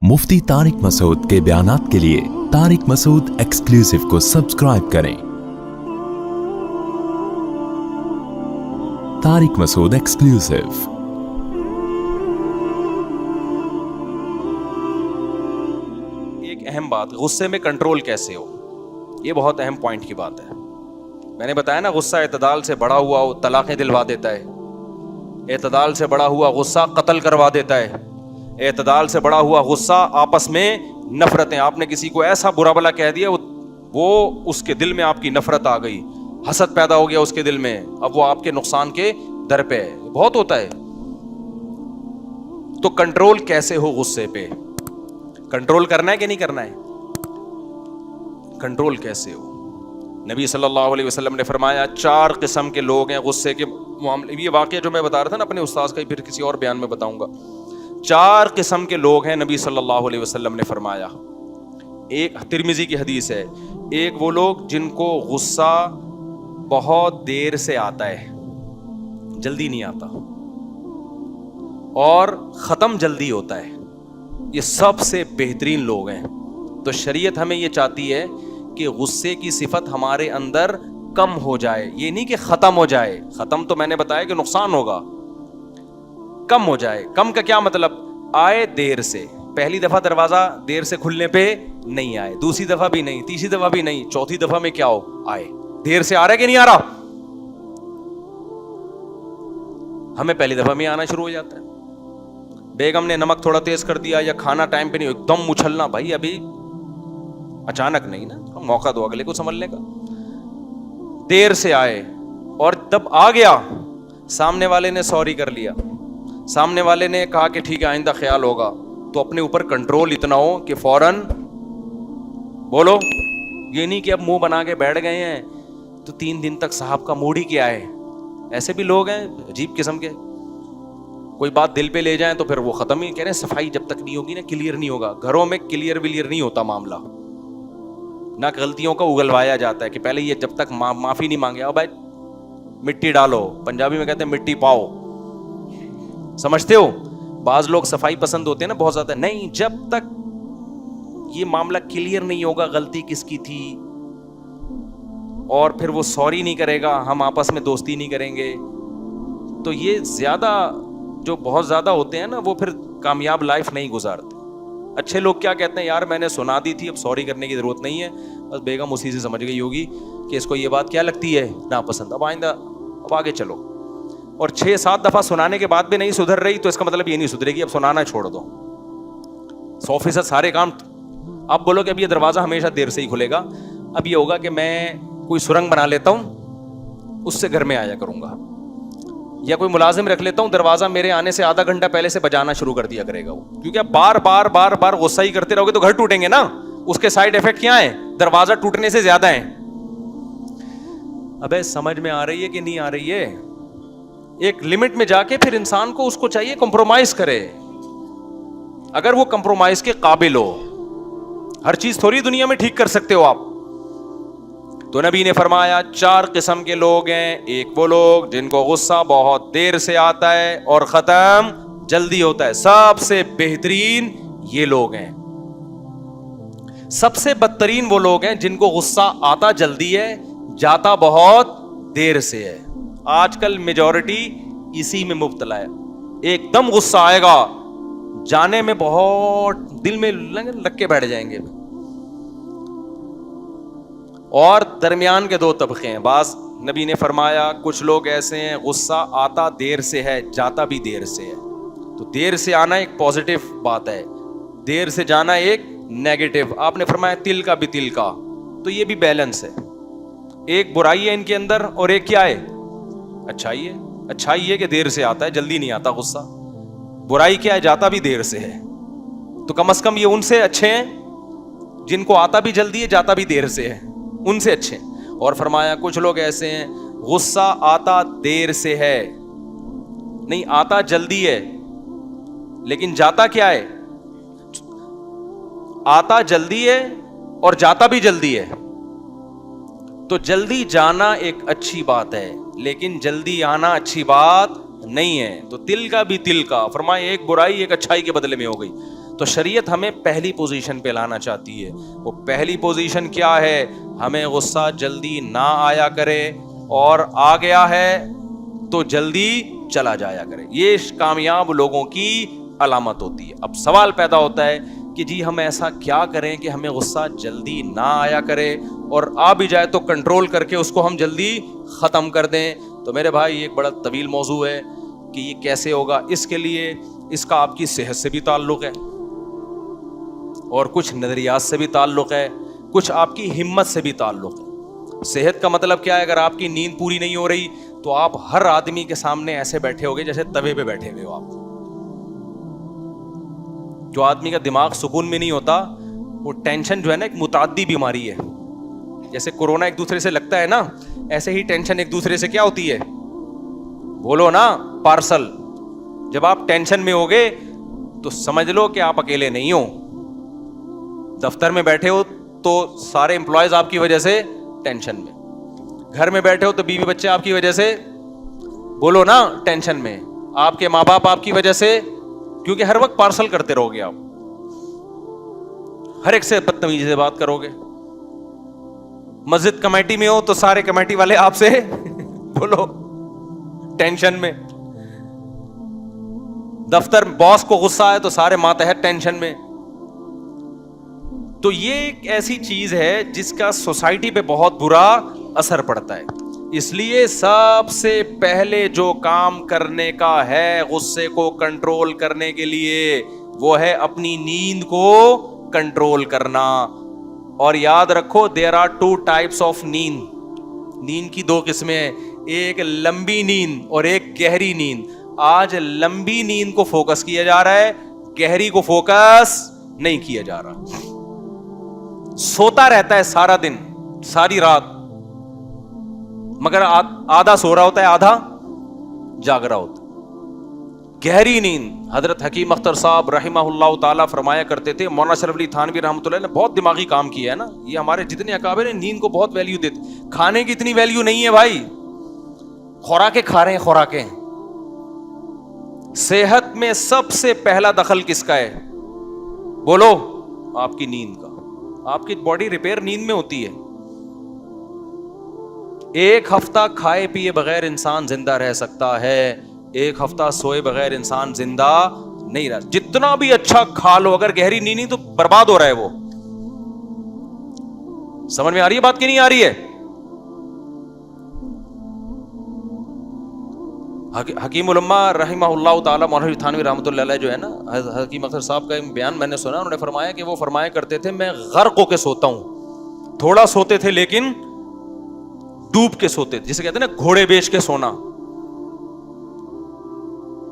मुफ्ती तारिक मसूद के बयानात के लिए तारिक मसूद एक्सक्लूसिव को सब्सक्राइब करें। तारिक मसूद एक्सक्लूसिव। एक अहम बात, गुस्से में कंट्रोल कैसे हो, ये बहुत अहम पॉइंट की बात है। मैंने बताया ना, गुस्सा एतदाल से बढ़ा हुआ तलाक़ें दिलवा देता है, एतदाल से बढ़ा हुआ गुस्सा कत्ल करवा देता है, एतदाल से बढ़ा हुआ गुस्सा आपस में नफरतें। आपने किसी को ऐसा बुरा भला कह दिया, वो उसके दिल में आपकी नफरत आ गई, हसद पैदा हो गया उसके दिल में, अब वो आपके नुकसान के दर पे है। बहुत होता है। तो कंट्रोल कैसे हो गुस्से पे? कंट्रोल करना है कि नहीं करना है? कंट्रोल कैसे हो? नबी सल्लल्लाहु अलैहि वसल्लम ने फरमाया 4 किस्म के लोग हैं गुस्से के मामले। ये वाकया जो मैं बता रहा था ना अपने उस्ताद का, फिर किसी और बयान में बताऊंगा। 4 किस्म के लोग हैं, नबी सल्लल्लाहु अलैहि वसल्लम ने फरमाया। एक तिरमिजी की हदीस है, एक वो लोग जिनको गुस्सा बहुत देर से आता है, जल्दी नहीं आता, और खत्म जल्दी होता है। ये सबसे बेहतरीन लोग हैं। तो शरीयत हमें ये चाहती है कि गुस्से की सिफत हमारे अंदर कम हो जाए, ये नहीं कि खत्म हो जाए। खत्म तो मैंने बताया कि नुकसान होगा, कम हो जाए। कम का क्या मतलब? आए देर से, पहली दफा दरवाजा देर से खुलने पे नहीं आए, दूसरी दफा भी नहीं, तीसरी दफा भी नहीं, चौथी दफा में क्या हो, आए। देर से आ रहा है कि नहीं आ रहा? हमें पहली दफा में आना शुरू हो जाता है। बेगम ने नमक थोड़ा तेज कर दिया, या खाना टाइम पे नहीं, एकदम उछलना। भाई अभी अचानक नहीं ना, मौका दो अगले को समझने का। देर से आए और तब आ गया, सामने वाले ने सॉरी कर लिया, सामने वाले ने कहा कि ठीक है आइंदा ख्याल होगा, तो अपने ऊपर कंट्रोल इतना हो कि फौरन बोलो। ये नहीं कि अब मुंह बना के बैठ गए हैं तो 3 दिन तक साहब का मूड ही क्या है। ऐसे भी लोग हैं अजीब किस्म के, कोई बात दिल पे ले जाएं तो फिर वो खत्म ही। कह रहे हैं सफाई जब तक नहीं होगी ना, क्लियर नहीं होगा। घरों में क्लियर विलियर नहीं होता मामला, ना गलतियों का उगलवाया जाता है कि पहले ये जब तक माफी नहीं मांगे, अब भाई मिट्टी डालो, पंजाबी में कहते हैं मिट्टी पाओ, समझते हो? बाज लोग सफाई पसंद होते हैं ना बहुत ज्यादा। नहीं, जब तक ये मामला क्लियर नहीं होगा गलती किसकी थी, और फिर वो सॉरी नहीं करेगा, हम आपस में दोस्ती नहीं करेंगे, तो ये ज्यादा जो बहुत ज्यादा होते हैं ना, वो फिर कामयाब लाइफ नहीं गुजारते। अच्छे लोग क्या कहते हैं, यार मैंने सुना दी थी, अब सॉरी करने की जरूरत नहीं है, बस बेगम उसी से समझ गई होगी कि इसको ये बात क्या लगती है, नापसंद, अब आइंदा अब आगे चलो। और 6-7 दफा सुनाने के बाद भी नहीं सुधर रही, तो इसका मतलब ये नहीं सुधरेगी, अब सुनाना छोड़ दो। 100% सारे काम आप बोलो कि अब ये दरवाजा हमेशा देर से ही खुलेगा, अब ये होगा कि मैं कोई सुरंग बना लेता हूं, उससे घर में आया करूंगा, या कोई मुलाजिम रख लेता हूं, दरवाजा मेरे आने से आधा घंटा पहले से बजाना शुरू कर दिया करेगा वो। क्योंकि अब बार बार गुस्सा ही करते रहोगे तो घर टूटेंगे ना। उसके साइड इफेक्ट क्या है? दरवाजा टूटने से ज्यादा है। अबे समझ में आ रही है कि नहीं आ रही है? एक लिमिट में जाके फिर इंसान को उसको चाहिए कंप्रोमाइज करे, अगर वो कंप्रोमाइज के काबिल हो। हर चीज थोड़ी दुनिया में ठीक कर सकते हो आप। तो नबी ने फरमाया 4 किस्म के लोग हैं। एक वो लोग जिनको गुस्सा बहुत देर से आता है और खत्म जल्दी होता है। सबसे बेहतरीन ये लोग हैं। सबसे बदतरीन वो लोग हैं जिनको गुस्सा आता जल्दी है, जाता बहुत देर से है। आजकल मेजॉरिटी इसी में मुब्तला है। एकदम गुस्सा आएगा, जाने में बहुत दिल में लग के बैठ जाएंगे। और दरमियान के 2 तबके हैं। बाज नबी ने फरमाया कुछ लोग ऐसे हैं गुस्सा आता देर से है, जाता भी देर से है। तो देर से आना एक पॉजिटिव बात है, देर से जाना एक नेगेटिव। आपने फरमाया तिल का भी तिल का, तो ये भी बैलेंस है। एक बुराई है इनके अंदर और एक क्या है? अच्छाई है। अच्छाई है कि देर से आता है, जल्दी नहीं आता गुस्सा। बुराई क्या है? जाता भी देर से है। तो कम से कम ये उनसे अच्छे हैं जिनको आता भी जल्दी है, जाता भी देर से है, उनसे अच्छे। और फरमाया कुछ लोग ऐसे हैं गुस्सा आता देर से है, नहीं आता जल्दी है, लेकिन जाता क्या है? आता जल्दी है और जाता भी जल्दी है। तो जल्दी जाना एक अच्छी बात है, लेकिन जल्दी आना अच्छी बात नहीं है। तो तिल का भी तिल का, फरमाए एक बुराई एक अच्छाई के बदले में हो गई। تو شریعت ہمیں پہلی پوزیشن پہ لانا چاہتی ہے. وہ پہلی پوزیشن کیا ہے؟ ہمیں غصہ جلدی نہ آیا کرے, اور آ گیا ہے تو جلدی چلا جایا کرے. یہ کامیاب لوگوں کی علامت ہوتی ہے. اب سوال پیدا ہوتا ہے کہ جی ہم ایسا کیا کریں کہ ہمیں غصہ جلدی نہ آیا کرے, اور آ بھی جائے تو کنٹرول کر کے اس کو ہم جلدی ختم کر دیں. تو میرے بھائی یہ ایک بڑا طویل موضوع ہے کہ یہ کیسے ہوگا. اس کے لیے اس کا آپ کی صحت سے بھی تعلق ہے, اور کچھ نظریات سے بھی تعلق ہے, کچھ آپ کی ہمت سے بھی تعلق ہے. صحت کا مطلب کیا ہے؟ اگر آپ کی نیند پوری نہیں ہو رہی تو آپ ہر آدمی کے سامنے ایسے بیٹھے ہوگے جیسے توے پہ بیٹھے ہوئے ہو. آپ جو آدمی کا دماغ سکون میں نہیں ہوتا, وہ ٹینشن جو ہے نا ایک متعدی بیماری ہے. جیسے کورونا ایک دوسرے سے لگتا ہے نا, ایسے ہی ٹینشن ایک دوسرے سے کیا ہوتی ہے؟ بولو نا, پارسل. جب آپ ٹینشن میں ہوگے تو سمجھ لو کہ آپ اکیلے نہیں ہو. دفتر میں بیٹھے ہو تو سارے امپلائیز آپ کی وجہ سے ٹینشن میں, گھر میں بیٹھے ہو تو بیوی بچے آپ کی وجہ سے, بولو نا, ٹینشن میں. آپ کے ماں باپ آپ کی وجہ سے, کیونکہ ہر وقت پارسل کرتے رہو گے آپ, ہر ایک سے بدتمیزی سے بات کرو گے. مسجد کمیٹی میں ہو تو سارے کمیٹی والے آپ سے بولو ٹینشن میں. دفتر باس کو غصہ آئے تو سارے ماتحت ٹینشن میں. تو یہ ایک ایسی چیز ہے جس کا سوسائٹی پہ بہت برا اثر پڑتا ہے. اس لیے سب سے پہلے جو کام کرنے کا ہے غصے کو کنٹرول کرنے کے لیے, وہ ہے اپنی نیند کو کنٹرول کرنا. اور یاد رکھو, دیر آر 2 types of نیند. نیند کی 2 قسمیں ہیں, ایک لمبی نیند اور ایک گہری نیند. آج لمبی نیند کو فوکس کیا جا رہا ہے, گہری کو فوکس نہیں کیا جا رہا. سوتا رہتا ہے سارا دن, ساری رات, مگر آدھا سو رہا ہوتا ہے, آدھا جاگ رہا ہوتا ہے. گہری نیند, حضرت حکیم اختر صاحب رحمہ اللہ تعالیٰ فرمایا کرتے تھے. مولانا اشرف علی تھانوی رحمۃ اللہ نے بہت دماغی کام کیا ہے نا. یہ ہمارے جتنے اکابر ہیں نیند کو بہت ویلیو دیتے. کھانے کی اتنی ویلیو نہیں ہے بھائی, خوراکیں کھا رہے ہیں, خوراکیں. صحت میں سب سے پہلا دخل کس کا ہے؟ بولو, آپ کی نیند کا. آپ کی باڈی ریپیئر نیند میں ہوتی ہے. 1 ہفتہ کھائے پیے بغیر انسان زندہ رہ سکتا ہے, 1 ہفتہ سوئے بغیر انسان زندہ نہیں رہ. جتنا بھی اچھا کھا لو, اگر گہری نیند نہیں تو برباد ہو رہا ہے وہ. سمجھ میں آ رہی ہے بات کی نہیں آ رہی ہے؟ حکیم الامہ رحمہ اللہ تعالیٰ مولانا تھانوی رحمۃ اللہ علیہ جو ہے نا, حکیم اختر صاحب کا بیان میں نے سنا, انہوں نے فرمایا کہ وہ فرمایا کرتے تھے میں غرق ہو کے سوتا ہوں. تھوڑا سوتے تھے لیکن ڈوب کے سوتے تھے, جسے کہتے ہیں نا گھوڑے بیچ کے سونا.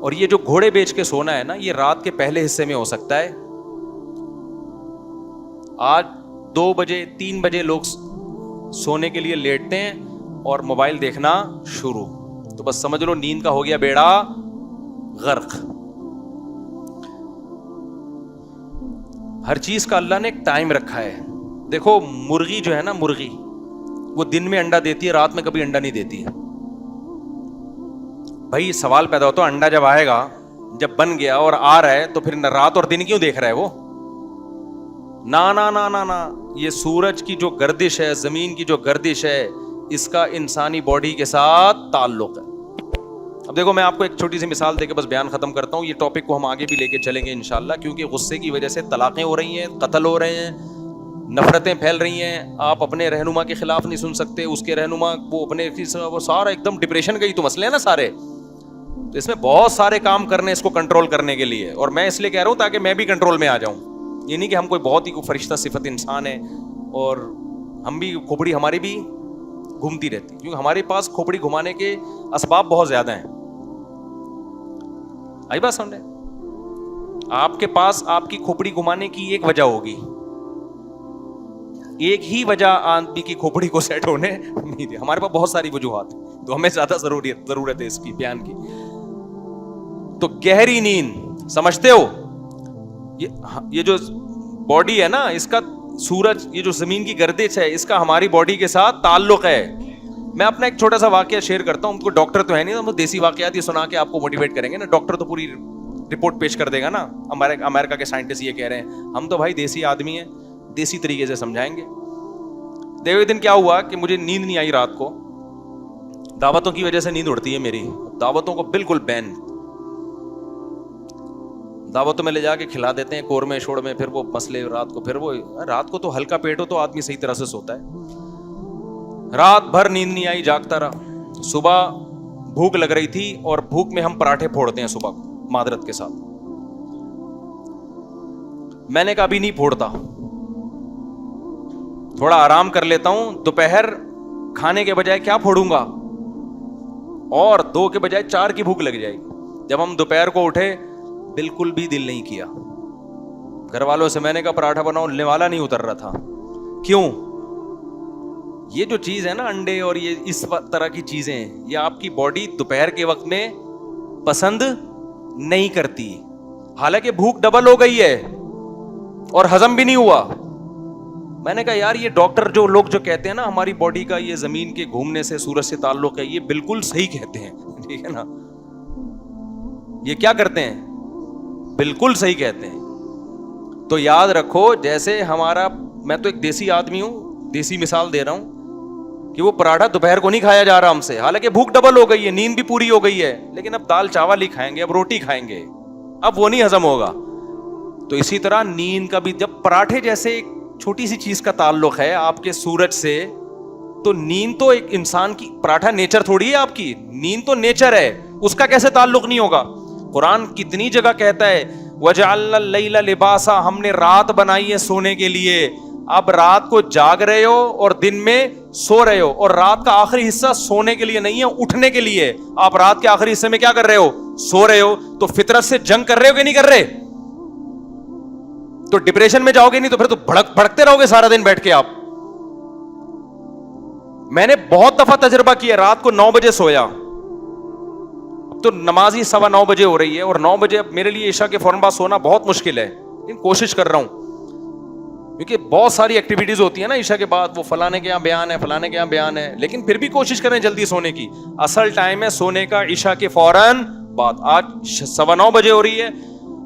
اور یہ جو گھوڑے بیچ کے سونا ہے نا, یہ رات کے پہلے حصے میں ہو سکتا ہے. آج 2 بجے 3 بجے لوگ سونے کے لیے لیٹتے ہیں اور موبائل دیکھنا شروع, تو بس سمجھ لو نیند کا ہو گیا بیڑا غرق. ہر چیز کا اللہ نے ایک ٹائم رکھا ہے. دیکھو مرغی جو ہے نا, مرغی وہ دن میں انڈا دیتی ہے, رات میں کبھی انڈا نہیں دیتی ہے. بھائی سوال پیدا ہوتا ہے, انڈا جب آئے گا, جب بن گیا اور آ رہا ہے تو پھر رات اور دن کیوں دیکھ رہا ہے وہ؟ نا نا نا نا نا, یہ سورج کی جو گردش ہے, زمین کی جو گردش ہے, اس کا انسانی باڈی کے ساتھ تعلق ہے. اب دیکھو میں آپ کو ایک چھوٹی سی مثال دے کے بس بیان ختم کرتا ہوں. یہ ٹاپک کو ہم آگے بھی لے کے چلیں گے انشاءاللہ, کیونکہ غصے کی وجہ سے طلاقیں ہو رہی ہیں, قتل ہو رہے ہیں, نفرتیں پھیل رہی ہیں. آپ اپنے رہنما کے خلاف نہیں سن سکتے, اس کے رہنما وہ اپنے, وہ سارا ایک دم ڈپریشن کا ہی تو مسئلے ہیں نا سارے. تو اس میں بہت سارے کام کرنے اس کو کنٹرول کرنے کے لیے, اور میں اس لیے کہہ رہا ہوں تاکہ میں بھی کنٹرول میں آ جاؤں. یہ نہیں کہ ہم کوئی بہت ہی کوئی فرشتہ صفت انسان ہے اور ہم بھی کھوپڑی ہماری بھی گھومتی رہتی, کیونکہ ہمارے پاس کھوپڑی گھمانے کے اسباب بہت زیادہ ہیں. آئی بات سمجھے؟ آپ کے پاس آپ کی کھوپڑی گھمانے کی ایک وجہ ہوگی, ایک ہی وجہ آدمی کی کھوپڑی کو سیٹ ہونے نہیں دی. ہمارے پاس بہت ساری وجوہات, تو ہمیں زیادہ ضرورت ہے اس کی بیان کی. تو گہری نیند سمجھتے ہو, یہ جو باڈی ہے نا, اس کا سورج, یہ جو زمین کی گردش ہے, اس کا ہماری باڈی کے ساتھ تعلق ہے. میں اپنا ایک چھوٹا سا واقعہ شیئر کرتا ہوں. ہم کو ڈاکٹر تو ہے نہیں, ہم دیسی واقعات یہ سنا کے آپ کو موٹیویٹ کریں گے نا. ڈاکٹر تو پوری रिपोर्ट पेश कर देगा ना, अमेरिका के साइंटिस्ट ये कह रहे हैं, हम तो भाई देसी आदमी हैं, देसी तरीके से समझाएंगे। देखो दिन क्या हुआ कि मुझे नींद नहीं आई रात को, दावतों की वजह से नींद उड़ती है मेरी, दावतों को बिल्कुल बैन, दावतों में ले जाके खिला देते हैं कोरमे शोर में, फिर वो मसले रात को, फिर वो रात को तो हल्का पेट हो तो आदमी सही तरह से सोता है। रात भर नींद नहीं आई, जागता रहा। सुबह भूख लग रही थी और भूख में हम पराठे फोड़ते हैं सुबह मादरत के साथ, मैंने कहा अभी नहीं फोड़ता, थोड़ा आराम कर लेता हूं, दोपहर खाने के बजाय क्या फोड़ूंगा, और 2 के बजाय 4 की भूख लग जाएगी। जब हम दोपहर को उठे बिल्कुल भी दिल नहीं किया, घर वालों से मैंने कहा पराठा बनाओ, निवाला नहीं उतर रहा था। क्यों? ये जो चीज है ना अंडे और ये इस तरह की चीजें, ये आपकी बॉडी दोपहर के वक्त में पसंद नहीं करती, हालांकि भूख डबल हो गई है और हजम भी नहीं हुआ। मैंने कहा यार ये डॉक्टर जो लोग जो कहते हैं ना हमारी बॉडी का ये जमीन के घूमने से सूरज से ताल्लुक है, ये बिल्कुल सही कहते हैं, ठीक है ना, ये क्या करते हैं, बिल्कुल सही कहते हैं। तो याद रखो, जैसे हमारा, मैं तो एक देसी आदमी हूं, देसी मिसाल दे रहा हूं कि वो पराठा दोपहर को नहीं खाया जा रहा हमसे, हालांकि भूख डबल हो गई है, नींद भी पूरी हो गई है, लेकिन अब दाल चावल ही खाएंगे, अब रोटी खाएंगे, अब वो नहीं हजम होगा। तो इसी तरह नींद का भी, जब पराठे जैसे एक छोटी सी चीज का ताल्लुक है आपके सूरज से, तो नींद तो एक इंसान की, पराठा नेचर थोड़ी है आपकी, नींद तो नेचर है, उसका कैसे ताल्लुक नहीं होगा। कुरान कितनी जगह कहता है वजअलना लैला लिबासा, हमने रात बनाई है सोने के लिए, अब रात को जाग रहे हो और दिन में सो रहे हो, और रात का आखिरी हिस्सा सोने के लिए नहीं है, उठने के लिए। आप रात के आखिरी हिस्से में क्या कर रहे हो, सो रहे हो, तो फितरत से जंग कर रहे हो कि नहीं कर रहे? तो डिप्रेशन में जाओगे नहीं तो फिर तो भड़कते रहोगे सारा दिन बैठ के आप। मैंने बहुत दफा तजुर्बा किया, रात को 9 बजे सोया, अब तो नमाज ही 9:15 बजे हो रही है, और 9 बजे अब मेरे लिए ईशा के फौरन बाद सोना बहुत मुश्किल है, लेकिन कोशिश कर रहा हूं, क्योंकि बहुत सारी एक्टिविटीज होती है ना ईशा के बाद, वो फलाने के यहाँ बयान है, फलाने के यहाँ बयान है, लेकिन फिर भी कोशिश करें जल्दी सोने की। असल टाइम है सोने का ईशा के फौरन बाद। आज 9:15 बजे हो रही है,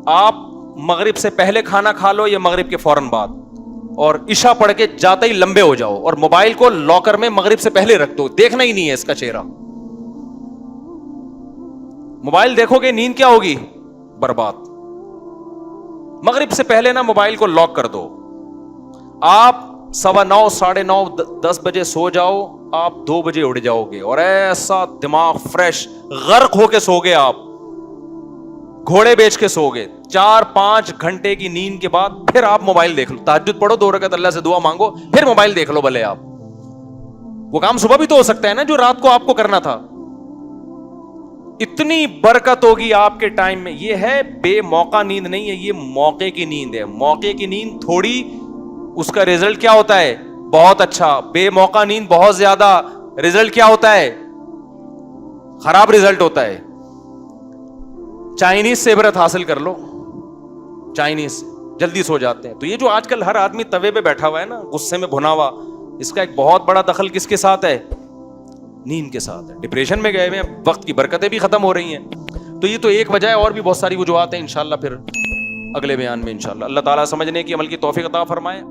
आप मगरिब से पहले खाना खा लो या मगरिब के फौरन बाद, और ईशा पढ़ के जाते ही लंबे हो जाओ, और मोबाइल को लॉकर में मगरिब से पहले रख दो, देखना ही नहीं है इसका चेहरा। मोबाइल देखोगे नींद क्या होगी, बर्बाद। मगरिब से पहले ना मोबाइल को लॉक कर दो, आप 9:15, 9:30, 10 बजे सो जाओ, आप 2 बजे उठ जाओगे, और ऐसा दिमाग फ्रेश, गर्क होके सोगे आप, घोड़े बेच के सोगे। 4-5 घंटे की नींद के बाद फिर आप मोबाइल देख लो, तहज्जुद पढ़ो, 2 रकात अल्लाह से दुआ मांगो, फिर मोबाइल देख लो भले आप। वो काम सुबह भी तो हो सकता है ना जो रात को आपको करना था। इतनी बरकत होगी आपके टाइम में। ये है बेमौका नींद नहीं है, ये मौके की नींद है। मौके की नींद थोड़ी, उसका रिजल्ट क्या होता है, बहुत अच्छा। बेमौका नींद बहुत ज्यादा, रिजल्ट क्या होता है, खराब रिजल्ट होता है। चाइनीज से इबरत हासिल कर लो, चाइनीज जल्दी सो जाते हैं। तो ये जो आजकल हर आदमी तवे पे बैठा हुआ है ना, गुस्से में भुना हुआ, इसका एक बहुत बड़ा दखल किसके साथ है, नींद के साथ है। डिप्रेशन में गए हुए हैं, वक्त की बरकतें भी खत्म हो रही हैं। तो ये तो एक वजह है, और भी बहुत सारी वजूहात हैं। इंशाल्लाह फिर अगले बयान में इंशाल्लाह। अल्लाह ताला समझने की, अमल की तौफीक अता फरमाए।